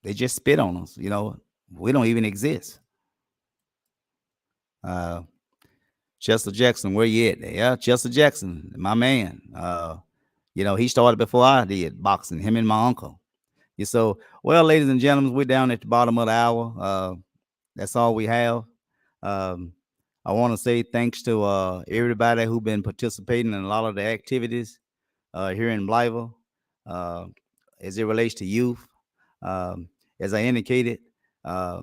they just spit on us. We don't even exist. Uh, Chester Jackson, where you at? Yeah, Chester Jackson, my man. He started before I did boxing. Him and my uncle. Well, ladies and gentlemen, we're down at the bottom of the hour. That's all we have. Um, I want to say thanks to everybody who's been participating in a lot of the activities here in Blythe, uh, as it relates to youth. Um, as I indicated, uh,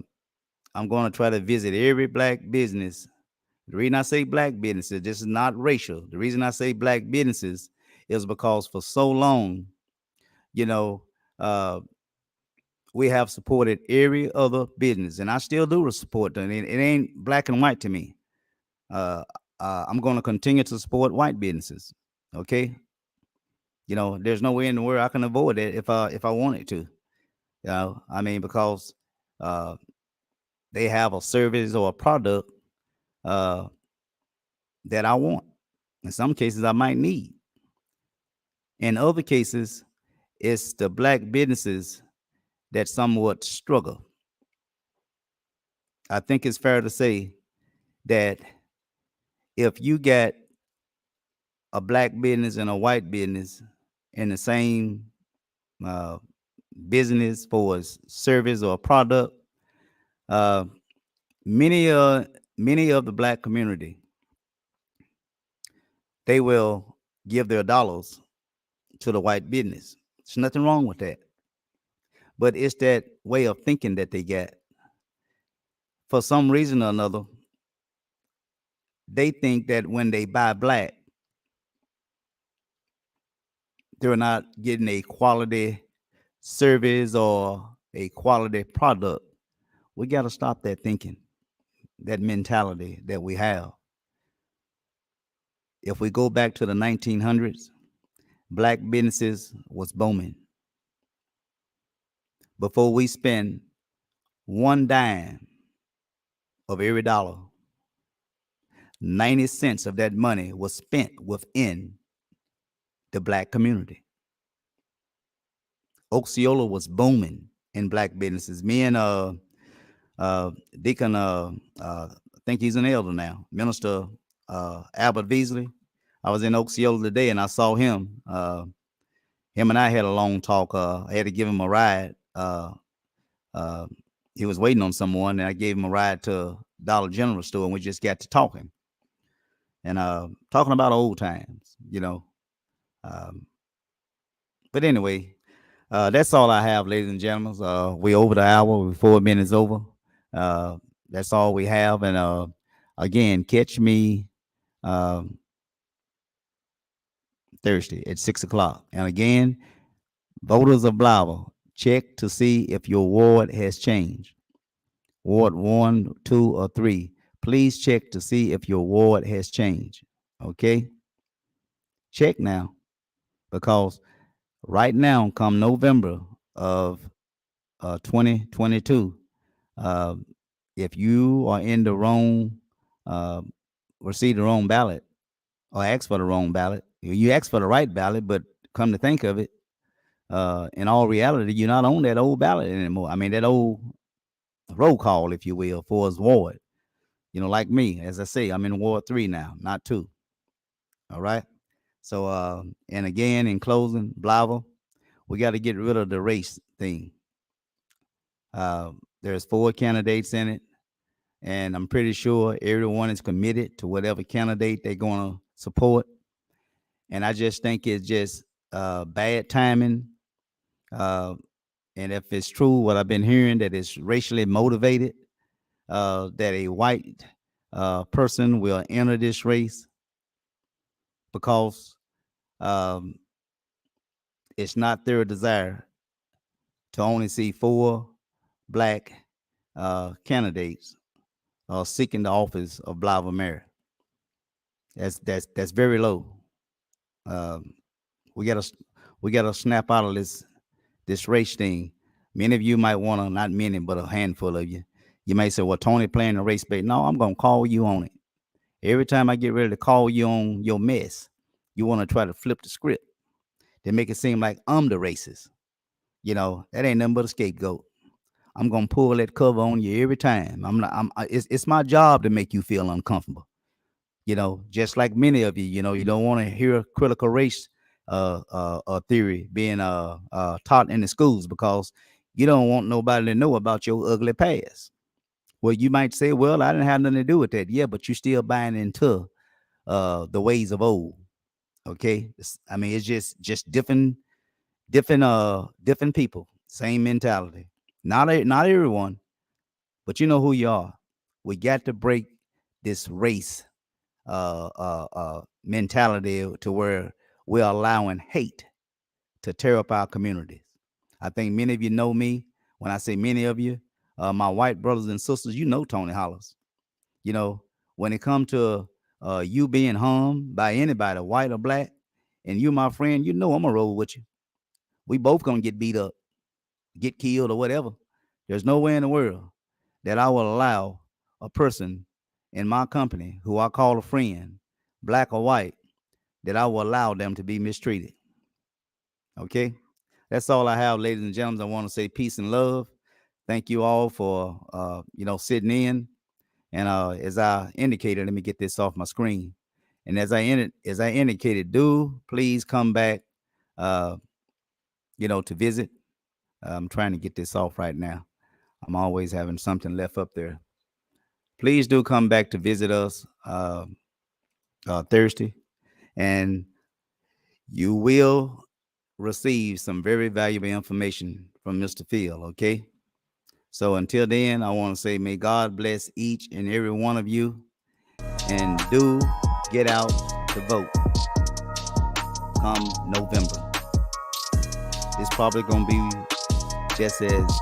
I'm going to try to visit every black business. The reason I say black businesses, this is not racial. The reason I say black businesses is because for so long, you know, uh, we have supported every other business, and I still do support them. It ain't black and white to me. Uh, I'm going to continue to support white businesses. Okay, there's no way in the world I can avoid it if I wanted to. I mean, because uh, they have a service or a product uh, that I want. In some cases, I might need. In other cases, it's the black businesses that somewhat struggle. I think it's fair to say that if you get a black business and a white business in the same uh, business for a service or a product, uh, many many of the black community, they will give their dollars to the white business. There's nothing wrong with that, but it's that way of thinking that they get. For some reason or another, they think that when they buy black, they're not getting a quality service or a quality product. We got to stop that thinking, that mentality that we have. If we go back to the 1900s, black businesses was booming. Before we spend one dime of every dollar, 90 cents of that money was spent within the black community. Osceola was booming in black businesses. Me and Deacon, I think he's an elder now, Minister Albert Beasley. I was in Osceola today and I saw him. Him and I had a long talk. I had to give him a ride. Uh, he was waiting on someone, and I gave him a ride to Dollar General store, and we just got to talking and talking about old times. Um, but anyway, that's all I have, ladies and gentlemen. We over the hour. We're 4 minutes over. Uh, that's all we have. And again, catch me um, Thursday at 6 o'clock. And again, voters of Blythe, check to see if your ward has changed. Ward 1, 2, or 3, please check to see if your ward has changed. Okay? Check now, because right now, come November of 2022, uh, if you are in the wrong, uh, receive the wrong ballot or ask for the wrong ballot, you ask for the right ballot, but come to think of it, in all reality, you're not on that old ballot anymore. I mean, that old roll call, if you will, for his ward. Like me, as I say, I'm in Ward 3 now, not 2. All right. So, and again, in closing, Blava, we got to get rid of the race thing. There's 4 candidates in it, and I'm pretty sure everyone is committed to whatever candidate they're going to support. And I just think it's just bad timing. Uh, and if it's true, what I've been hearing, that it's racially motivated, that a white person will enter this race because um, it's not their desire to only see 4 black candidates seeking the office of Blava Mayor. That's very low. Um, we gotta we gotta snap out of this race thing. Many of you might want to, not many, but a handful of you. You may say, "Well, Tony playing the race bait." No, I'm gonna call you on it. Every time I get ready to call you on your mess, you want to try to flip the script. They make it seem like I'm the racist. That ain't nothing but a scapegoat. I'm gonna pull that cover on you every time. I'm not. It's my job to make you feel uncomfortable. Just like many of you, you don't want to hear critical race theory being taught in the schools because you don't want nobody to know about your ugly past. Well, you might say, well, I didn't have nothing to do with that. Yeah, but you still buying into the ways of old. Okay. I mean, it's just different people, same mentality. Not everyone, but you know who you are. We got to break this race mentality to where we're allowing hate to tear up our communities. I think many of you know me. When I say many of you, my white brothers and sisters, you know Tony Hollis. You know, when it comes to you being harmed by anybody, white or black, and you my friend, you know I'm gonna roll with you. We both gonna get beat up, get killed, or whatever. There's no way in the world that I will allow a person in my company who I call a friend, black or white, that I will allow them to be mistreated. Okay? That's all I have, ladies and gentlemen. I want to say peace and love. Thank you all for sitting in. And as I indicated, let me get this off my screen. And as I indicated, do please come back to visit. I'm trying to get this off right now. I'm always having something left up there. Please do come back to visit us Thursday, and you will receive some very valuable information from Mr. Phil. Okay. So until then, I want to say, may God bless each and every one of you, and do get out to vote come November. It's probably going to be just as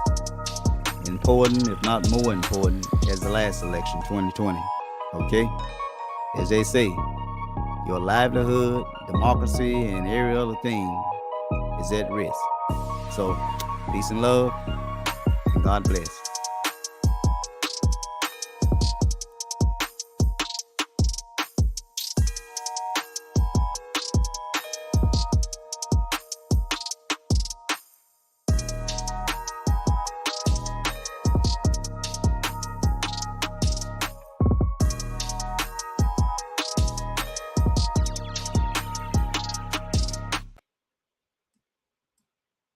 important, if not more important, as the last election, 2020. Okay? As they say, your livelihood, democracy, and every other thing is at risk. So, peace and love, and God bless.